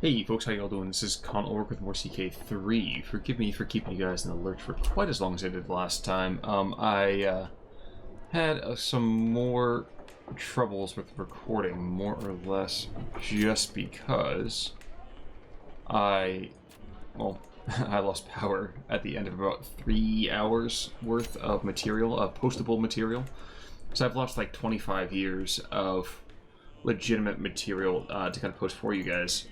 Hey folks, how y'all doing? This is Con Org with more CK3. Forgive me for keeping you guys in the lurch for quite as long as I did last time. I had some more troubles with recording, more or less just because well, I lost power at the end of about 3 hours worth of material, of postable material. So I've lost like 25 years of legitimate material to kind of post for you guys.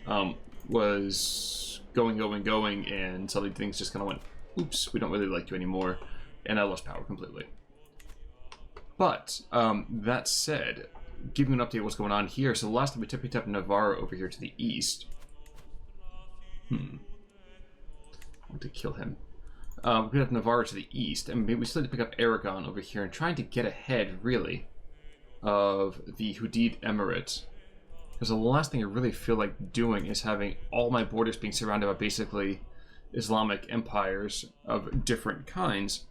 Was going, and suddenly things just kind of went, oops, we don't really like you anymore, and I lost power completely. But, that said, give you an update of what's going on here. So the last time we picked up Navarro over here to the east. I want to kill him. We picked up Navarro to the east, and we still need to pick up Aragon over here, and trying to get ahead, really, of the Hudid Emirate. Because the last thing I really feel like doing is having all my borders being surrounded by basically Islamic empires of different kinds.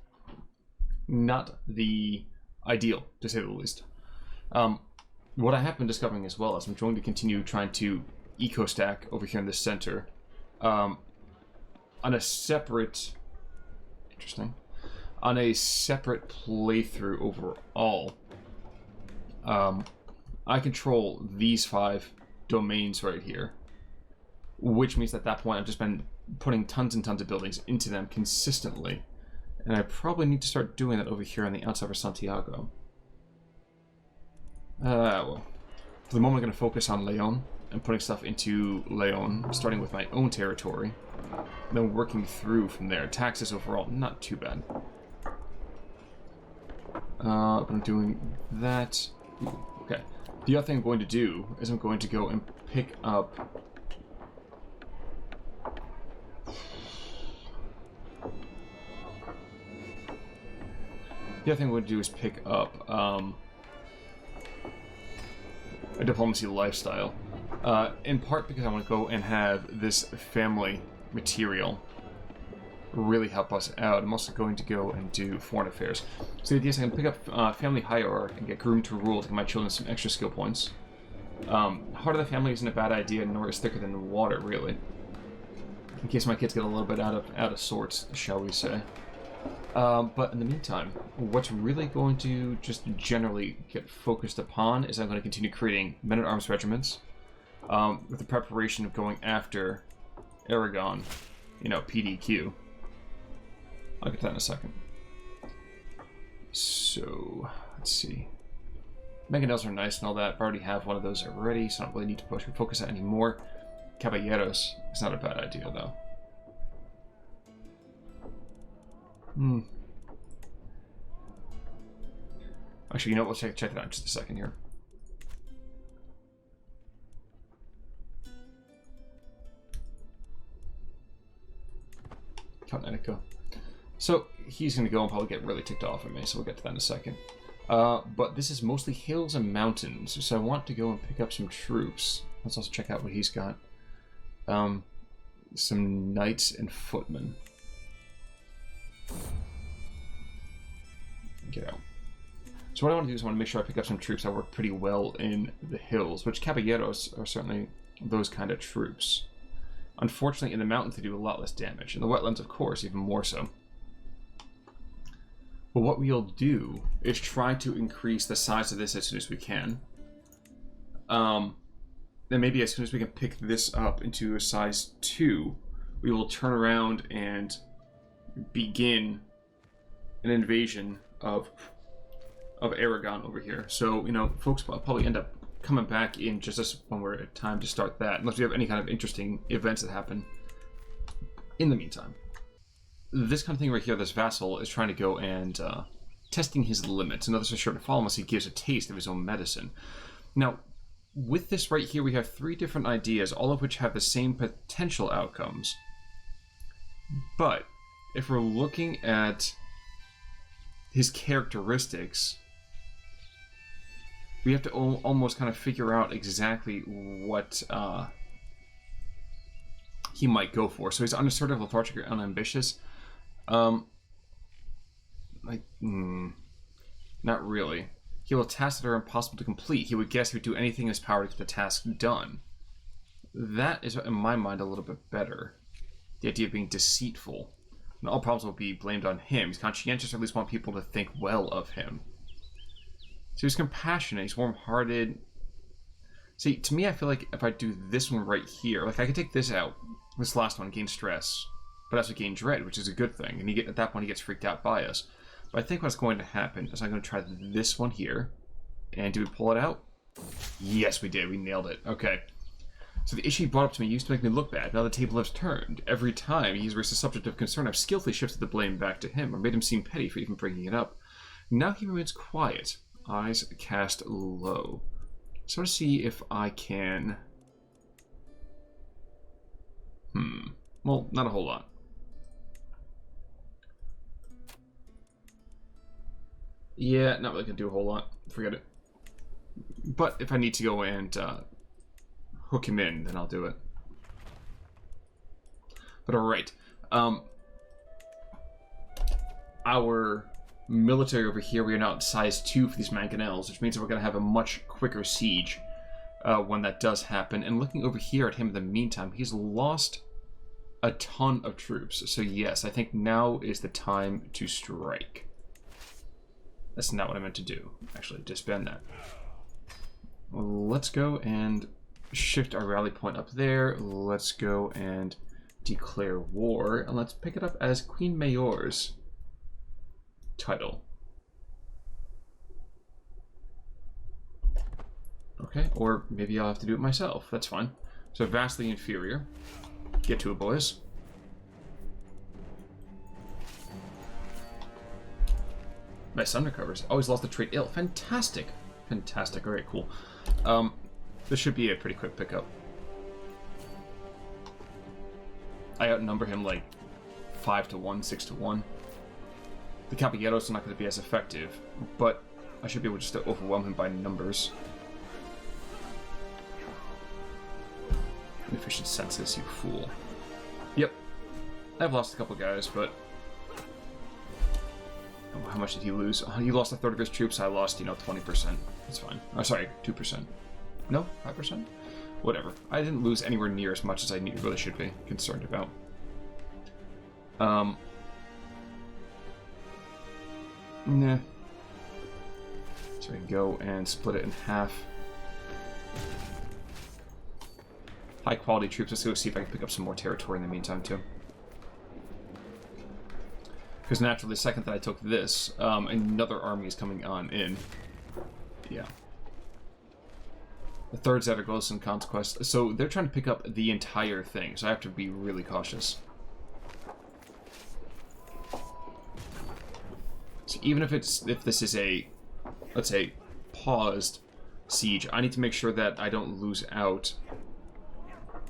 Not the ideal, to say the least. What I have been discovering as well is I'm going to continue trying to eco-stack over here in the center. On a separate... Interesting. On a separate playthrough overall. I control these 5 domains right here, which means at that point I've just been putting tons and tons of buildings into them consistently, and I probably need to start doing that over here on the outside of Santiago. Well, for the moment I'm going to focus on Leon and putting stuff into Leon, starting with my own territory, then working through from there. Taxes overall, not too bad. I'm doing that. Ooh, okay. The other thing I'm going to do is I'm going to go and pick up... The other thing I'm going to do is pick up a diplomacy lifestyle. In part because I want to go and have this family material really help us out. I'm also going to go and do foreign affairs. So the idea is I can pick up family hierarch and get groomed to rule to give my children some extra skill points. Heart of the family isn't a bad idea, nor is thicker than water, really. In case my kids get a little bit out of sorts, shall we say. But in the meantime, what's really going to just generally get focused upon is I'm going to continue creating men-at-arms regiments with the preparation of going after Aragon, you know, PDQ. I'll get that in a second. So, let's see. Mangonels are nice and all that. I already have one of those already, so I don't really need to focus that anymore. Caballeros is not a bad idea, though. Actually, you know what? We'll check that out in just a second here. Count Enico. So he's going to go and probably get really ticked off at me, so we'll get to that in a second. But this is mostly hills and mountains, so I want to go and pick up some troops. Let's also check out what he's got. Some knights and footmen. Get out. So what I want to do is I want to make sure I pick up some troops that work pretty well in the hills, which caballeros are certainly those kind of troops. Unfortunately, in the mountains, they do a lot less damage. In the wetlands, of course, even more so. But what we'll do is try to increase the size of this as soon as we can. Then maybe as soon as we can pick this up into a size 2, we will turn around and begin an invasion of Aragon over here. So, you know, folks will probably end up coming back in just as when we're at time to start that, unless we have any kind of interesting events that happen in the meantime. This kind of thing right here, this vassal is trying to go and testing his limits. And others are sure to follow unless he gives a taste of his own medicine. Now, with this right here, we have 3 different ideas, all of which have the same potential outcomes. But if we're looking at his characteristics, we have to almost kind of figure out exactly what he might go for. So he's unassertive, lethargic, or unambitious. Not really. He will have tasks that are impossible to complete. He would guess he would do anything in his power to get the task done. that is, in my mind, a little bit better. The idea of being deceitful. And all problems will be blamed on him. He's conscientious, or at least want people to think well of him. So he's compassionate, he's warm-hearted. See, to me, I feel like if I do this one right here, like I could take this out, this last one, gain stress, but also gain dread, which is a good thing. And you get, at that point, he gets freaked out by us. But I think what's going to happen is I'm going to try this one here. And do we pull it out? Yes, we did. We nailed it. Okay. So the issue he brought up to me used to make me look bad. Now the table has turned. Every time he's raised a subject of concern, I've skillfully shifted the blame back to him, or made him seem petty for even bringing it up. Now he remains quiet, eyes cast low. So to see if I can... Well, not a whole lot. Yeah, not really gonna do a whole lot. Forget it. But if I need to go and hook him in, then I'll do it. But alright. Our military over here, we are now at size 2 for these mangonels, which means that we're going to have a much quicker siege when that does happen. And looking over here at him in the meantime, he's lost a ton of troops. So yes, I think now is the time to strike. That's not what I meant to do. Actually, disband that. Let's go and shift our rally point up there. Let's go and declare war. And let's pick it up as Queen Mayor's title. Okay, or maybe I'll have to do it myself. That's fine. So vastly inferior. Get to it, boys. My son recovers. Always lost the trait ill. Fantastic. Fantastic. Alright, cool. This should be a pretty quick pickup. I outnumber him like 5 to 1, 6 to 1. The Caballeros are not going to be as effective, but I should be able just to overwhelm him by numbers. Inefficient census, you fool. Yep. I've lost a couple guys, but... Oh, how much did he lose? Oh, he lost a third of his troops. I lost, 20%. That's fine. Oh, sorry, 2%. No? 5%? Whatever. I didn't lose anywhere near as much as I really should be concerned about. Nah. So we can go and split it in half. High quality troops. Let's go see if I can pick up some more territory in the meantime, too. Because naturally, the second that I took this, another army is coming on in. Yeah. The third Zaragoza conquest. So they're trying to pick up the entire thing, so I have to be really cautious. So even if this is a, let's say, paused siege, I need to make sure that I don't lose out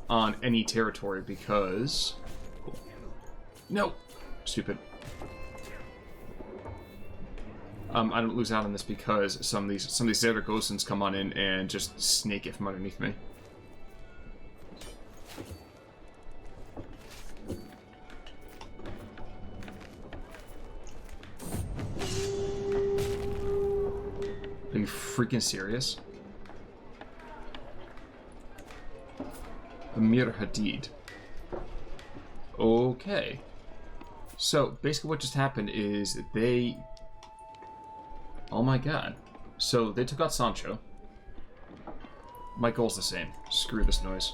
on any territory because... No! Stupid. I don't lose out on this because some of these Zaragozans come on in and just snake it from underneath me. Are you freaking serious? Amir Hadid. Okay. So, basically what just happened is they... Oh my god. So, they took out Sancho. My goal's the same. Screw this noise.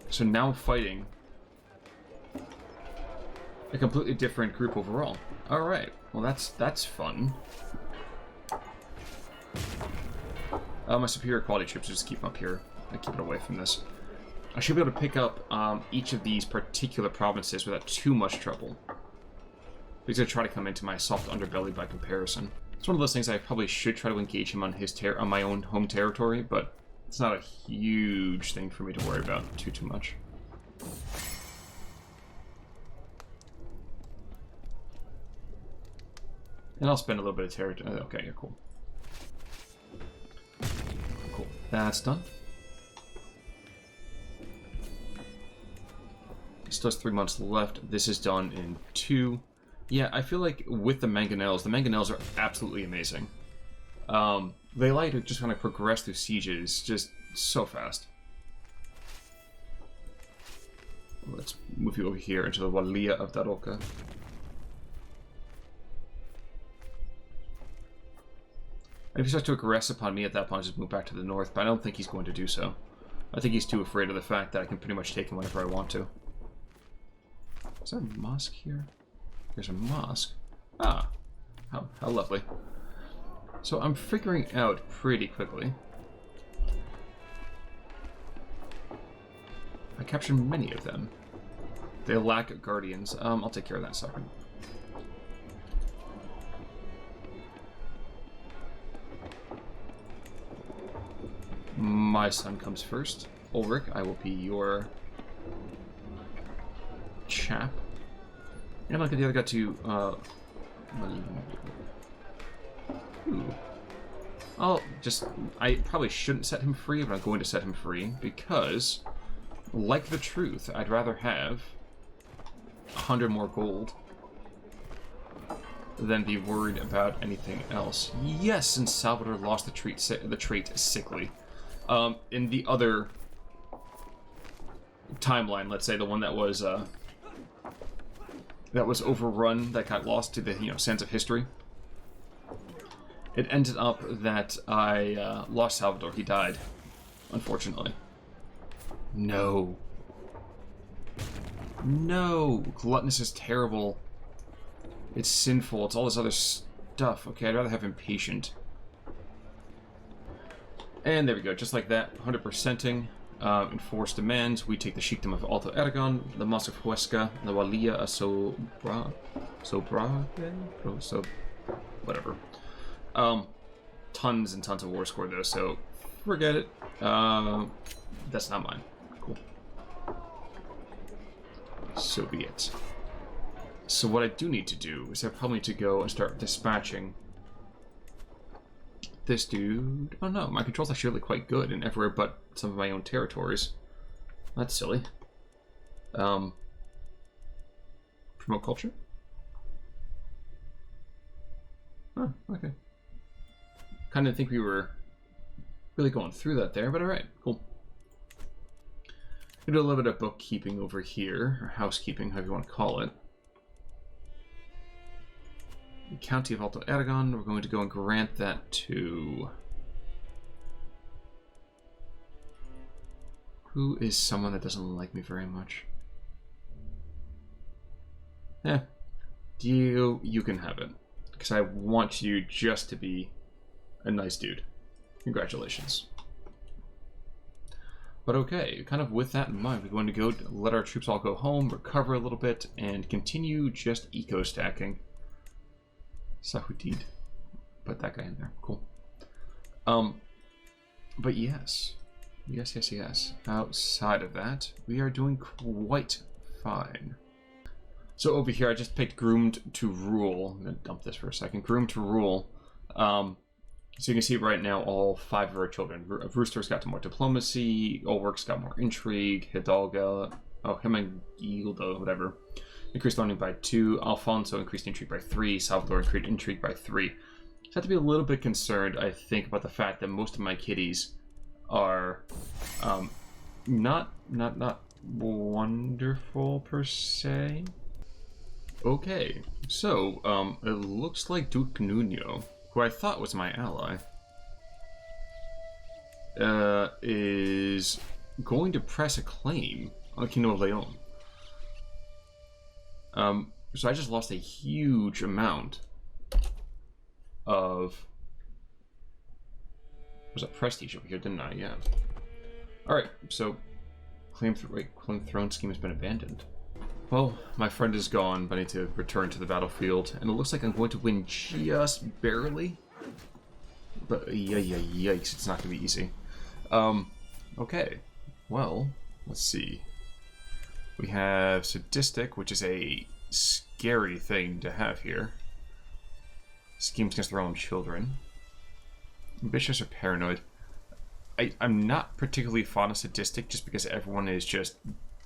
So now I'm fighting a completely different group overall. Alright. Well, that's fun. My superior quality troops just keep them up here. I keep it away from this. I should be able to pick up each of these particular provinces without too much trouble. He's going to try to come into my soft underbelly by comparison. It's one of those things I probably should try to engage him on his on my own home territory, but it's not a huge thing for me to worry about too much. And I'll spend a little bit of territory. Okay, yeah, cool. Cool. That's done. Still has 3 months left. This is done in 2. Yeah, I feel like with the mangonels are absolutely amazing. They like to just kind of progress through sieges just so fast. Let's move you over here into the Walia of Daroca. If he starts to aggress upon me at that point, I'll just move back to the north, but I don't think he's going to do so. I think he's too afraid of the fact that I can pretty much take him whenever I want to. Is there a mosque here? There's a mosque. Ah, how lovely. So I'm figuring out pretty quickly. I captured many of them. They lack guardians. I'll take care of that in a second. My son comes first. Ulrich, I will be your chap. And look at the other guy to I probably shouldn't set him free, but I'm going to set him free because, like the truth, I'd rather have 100 more gold than be worried about anything else. Yes, and Salvador lost the trait sickly. In the other timeline, let's say the one that was overrun, that got lost to the sands of history. It ended up that I lost Salvador. He died, unfortunately. No. No! Gluttonous is terrible. It's sinful. It's all this other stuff. Okay, I'd rather have impatient. And there we go. Just like that. 100%ing. Enforced demands. We take the Sheikdom of Alto Aragon, the Mosque of Huesca, the Walia of whatever. Tons and tons of war score though, so forget it. That's not mine. Cool. So be it. So what I do need to do is I probably need to go and start dispatching this dude. Oh no, my control's actually really quite good in everywhere but some of my own territories. That's silly. Promote culture? Oh, okay. Kind of think we were really going through that there, but alright, cool. We do a little bit of bookkeeping over here, or housekeeping, however you want to call it. The County of Alto Aragon, we're going to go and grant that to... Who is someone that doesn't like me very much? You can have it. Because I want you just to be a nice dude. Congratulations. But okay, kind of with that in mind, we're going to go let our troops all go home, recover a little bit, and continue just eco-stacking. Sahutid. Put that guy in there. Cool. But yes. Yes. Outside of that, we are doing quite fine. So over here, I just picked Groomed to Rule. I'm going to dump this for a second. Groomed to Rule. So you can see right now all 5 of our children. Rooster's got more diplomacy. Ulrich's got more intrigue. Hidalga. Oh, Hemangildo, whatever. Increased learning by 2. Alfonso increased intrigue by 3. Salvador increased intrigue by 3. So I have to be a little bit concerned, I think, about the fact that most of my kiddies are not wonderful per se. Okay, so it looks like Duke Nuno, who I thought was my ally, is going to press a claim on the Kingdom of Leon. So I just lost a huge amount of... Was that prestige over here, didn't I? Yeah. Alright, so claim throne scheme has been abandoned. Well, my friend is gone, but I need to return to the battlefield, and it looks like I'm going to win just barely. But yikes, it's not going to be easy. Okay, well, let's see. We have Sadistic, which is a scary thing to have here. Schemes against their own children. Ambitious or paranoid. I'm not particularly fond of Sadistic just because everyone is just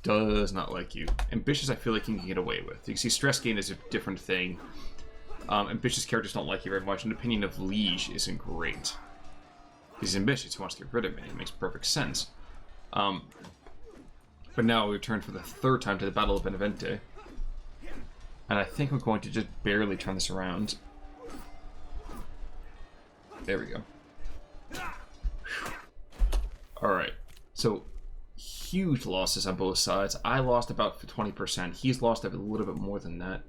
does not like you. Ambitious, I feel like you can get away with. You can see Stress Gain is a different thing. Ambitious characters don't like you very much, and Opinion of Liege isn't great. He's ambitious. He wants to get rid of me. It makes perfect sense. But now we return for the third time to the Battle of Benevente. And I think we're going to just barely turn this around. There we go. Alright. So, huge losses on both sides. I lost about 20%. He's lost a little bit more than that.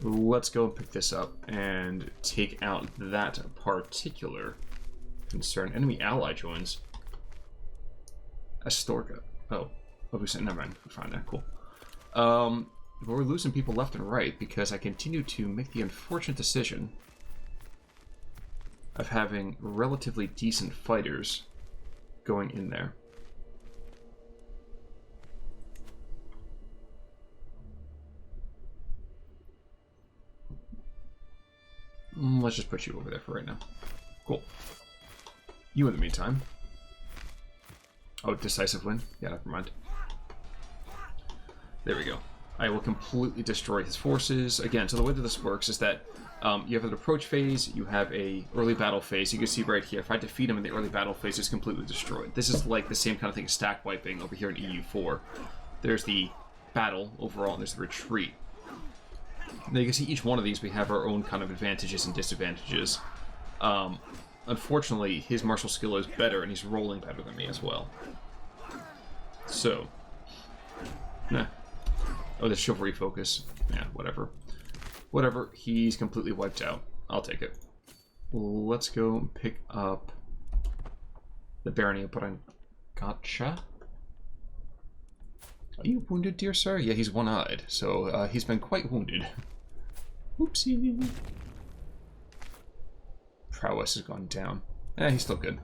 Let's go and pick this up and take out that particular concern. Enemy ally joins. Astorga. Oh, never mind. We're fine there. Cool. But we're losing people left and right because I continue to make the unfortunate decision of having relatively decent fighters going in there. Let's just put you over there for right now. Cool. You, in the meantime. Oh, decisive win? Yeah, never mind. There we go. I will completely destroy his forces. Again, so the way that this works is that you have an approach phase, you have a early battle phase. You can see right here, if I defeat him in the early battle phase, it's completely destroyed. This is like the same kind of thing as stack wiping over here in EU4. There's the battle overall, and there's the retreat. Now you can see each one of these, we have our own kind of advantages and disadvantages. Unfortunately, his martial skill is better, and he's rolling better than me as well. So, nah. Oh, the chivalry focus. Yeah, whatever. Whatever, he's completely wiped out. I'll take it. Let's go pick up the barony of Gotcha. Are you wounded, dear sir? Yeah, he's one-eyed, so he's been quite wounded. Oopsie. Prowess has gone down. He's still good.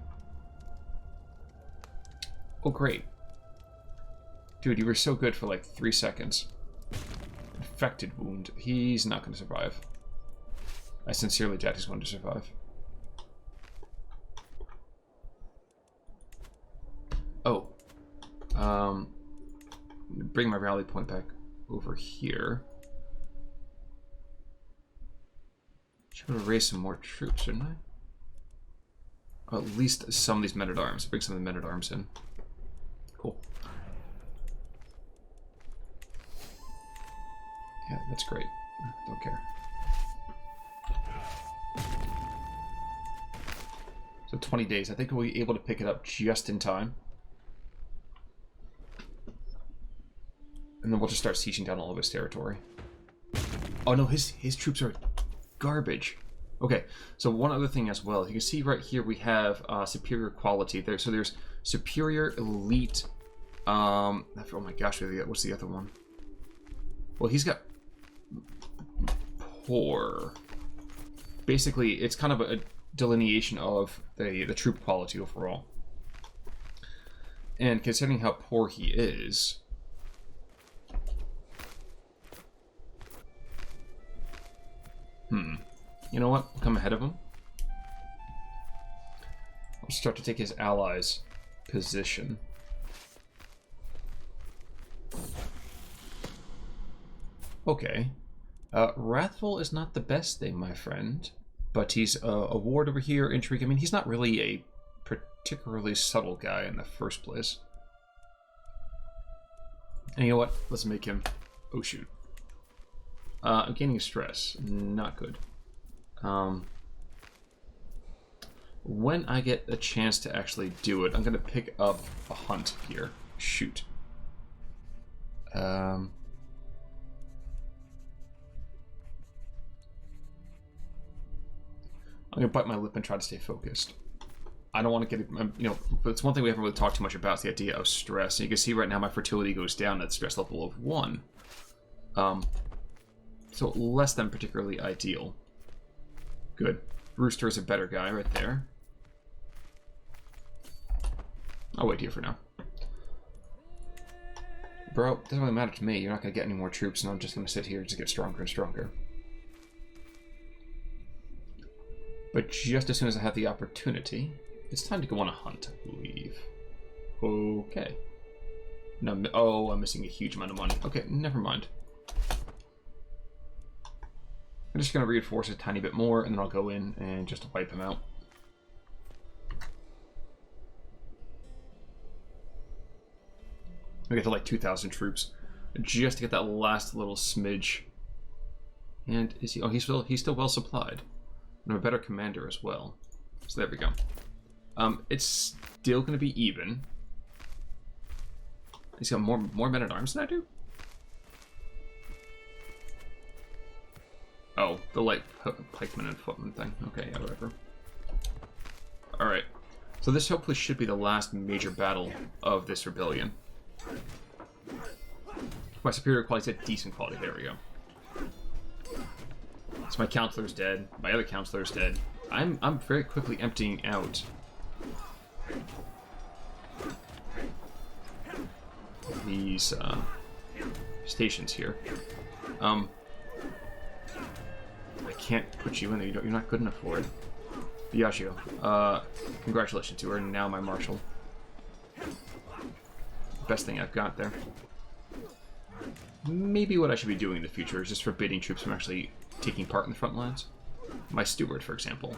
Oh, great. Dude, you were so good for like 3 seconds. Infected wound. He's not going to survive. I sincerely doubt he's going to survive. Oh. Bring my rally point back over here. Should have raised some more troops, shouldn't I? Or at least some of these men-at-arms. Bring some of the men-at-arms in. Cool. Yeah, that's great. Don't care. So 20 days. I think we'll be able to pick it up just in time. And then we'll just start sieging down all of his territory. Oh no, his troops are garbage. Okay, so one other thing as well. You can see right here we have superior quality there. So there's superior, elite. Oh my gosh, what's the other one? Well, he's got poor. Basically, it's kind of a delineation of the troop quality overall. And considering how poor he is, you know what? I'll come ahead of him. I'll start to take his allies' position. Okay. Wrathful is not the best thing, my friend. But he's a ward over here, intrigue. I mean, he's not really a particularly subtle guy in the first place. And you know what? Let's make him... Oh, shoot. I'm gaining stress. Not good. When I get a chance to actually do it, I'm going to pick up a hunt here. Shoot. I'm going to bite my lip and try to stay focused. I don't want to get, you know, it's one thing we haven't really talked too much about, is the idea of stress. And you can see right now my fertility goes down at stress level of 1. So less than particularly ideal. Good. Rooster is a better guy right there. I'll wait here for now. Bro, it doesn't really matter to me. You're not going to get any more troops, and I'm just going to sit here and just get stronger and stronger. But just as soon as I have the opportunity, it's time to go on a hunt, I believe. Okay. No, oh, I'm missing a huge amount of money. Okay, never mind. I'm just going to reinforce a tiny bit more, and then I'll go in and just wipe him out. We get to like 2,000 troops just to get that last little smidge. And is he? Oh, he's still well supplied. And I'm a better commander as well. So there we go. It's still going to be even. He's got more men at arms than I do. Oh, the light pikeman and footman thing. Okay, yeah, whatever. All right. So this hopefully should be the last major battle of this rebellion. My superior quality is at decent quality. There we go. So my counselor's dead. My other counselor's dead. I'm very quickly emptying out these stations here. I can't put you in there. You're not good enough for it. Biagio, congratulations, you are now my marshal. Best thing I've got there. Maybe what I should be doing in the future is just forbidding troops from actually taking part in the front lines. My steward, for example.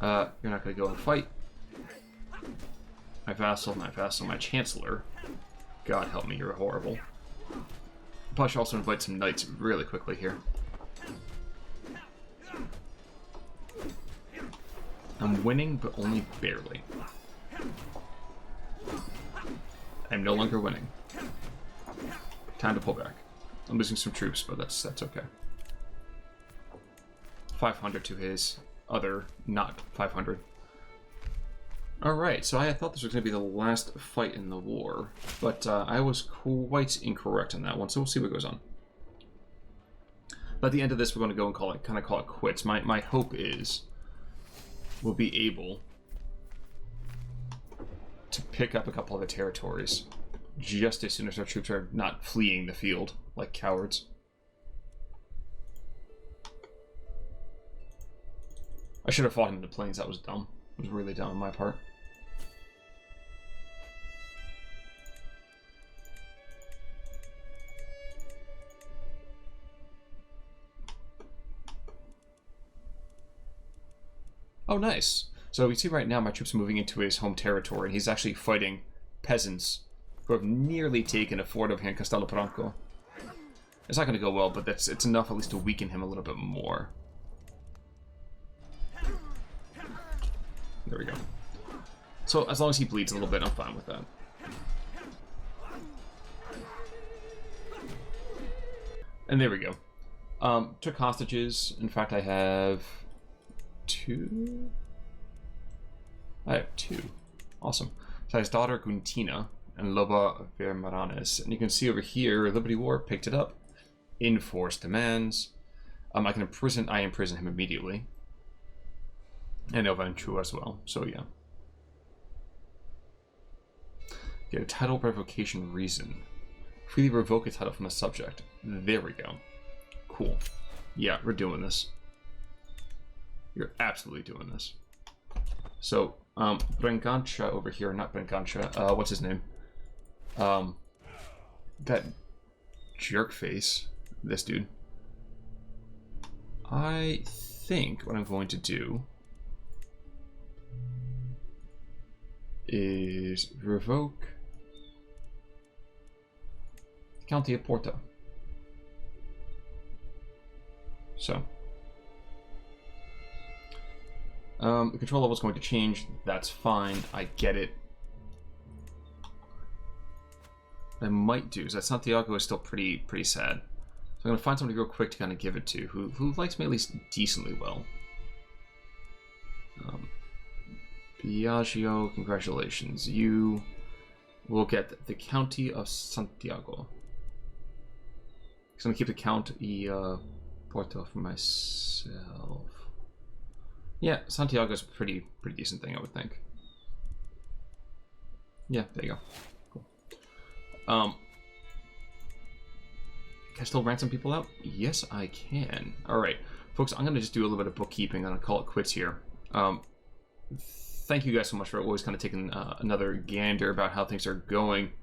You're not going to go and fight. My vassal, my chancellor. God help me, you're horrible. I should also invite some knights really quickly here. I'm winning, but only barely. I'm no longer winning. Time to pull back. I'm losing some troops, but that's okay. 500 to his other not 500. Alright, so I thought this was going to be the last fight in the war, but I was quite incorrect on that one, so we'll see what goes on. But at the end of this, we're going to go and call it quits. My hope is we'll be able to pick up a couple of the territories just as soon as our troops are not fleeing the field like cowards. I should have fought him in the plains. That was dumb. It was really dumb on my part. Oh, nice. So we see right now my troops are moving into his home territory, and he's actually fighting peasants who have nearly taken a fort over here in Castello Branco. It's not going to go well, but it's enough at least to weaken him a little bit more. There we go. So as long as he bleeds a little bit, I'm fine with that. And there we go. Took hostages. In fact, I have two. I have two. Awesome. So his daughter Guntina and Loba Vermaranes. And you can see over here, Liberty War picked it up. Enforced demands. I imprison him immediately. And Elvanchu as well. So yeah. Get a title revocation reason. Freely revoke a title from a subject. There we go. Cool. Yeah, we're doing this. You're absolutely doing this. So, Brengancha over here, not Brengancha, what's his name? That jerk face, this dude. I think what I'm going to do is revoke the County of Porto. So, the control level is going to change. That's fine. I get it. What I might do is that Santiago is still pretty sad. So I'm going to find somebody real quick to kind of give it to, who likes me at least decently well. Biagio, congratulations. You will get the County of Santiago. So I'm going to keep the County Porto for myself. Yeah, Santiago's a pretty decent thing, I would think. Yeah, there you go. Cool. Can I still ransom people out? Yes, I can. Alright, folks, I'm going to just do a little bit of bookkeeping and I'll call it quits here. Thank you guys so much for always kind of taking another gander about how things are going.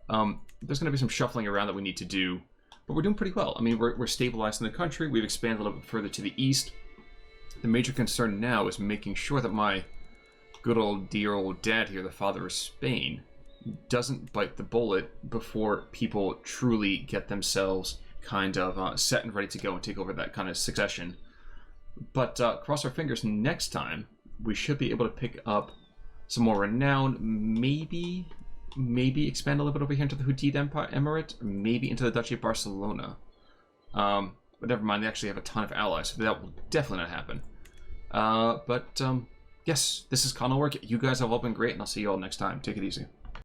There's going to be some shuffling around that we need to do. but we're doing pretty well. I mean, we're stabilizing the country. We've expanded a little bit further to the east. The major concern now is making sure that my good old dear old dad here, the father of Spain, doesn't bite the bullet before people truly get themselves kind of set and ready to go and take over that kind of succession. But cross our fingers, next time we should be able to pick up some more renown, maybe expand a little bit over here into the Hudid Empire, Emirate, maybe into the Duchy of Barcelona. But never mind, they actually have a ton of allies, so that will definitely not happen. Yes, this is Conal Work. You guys have all been great, and I'll see you all next time. Take it easy.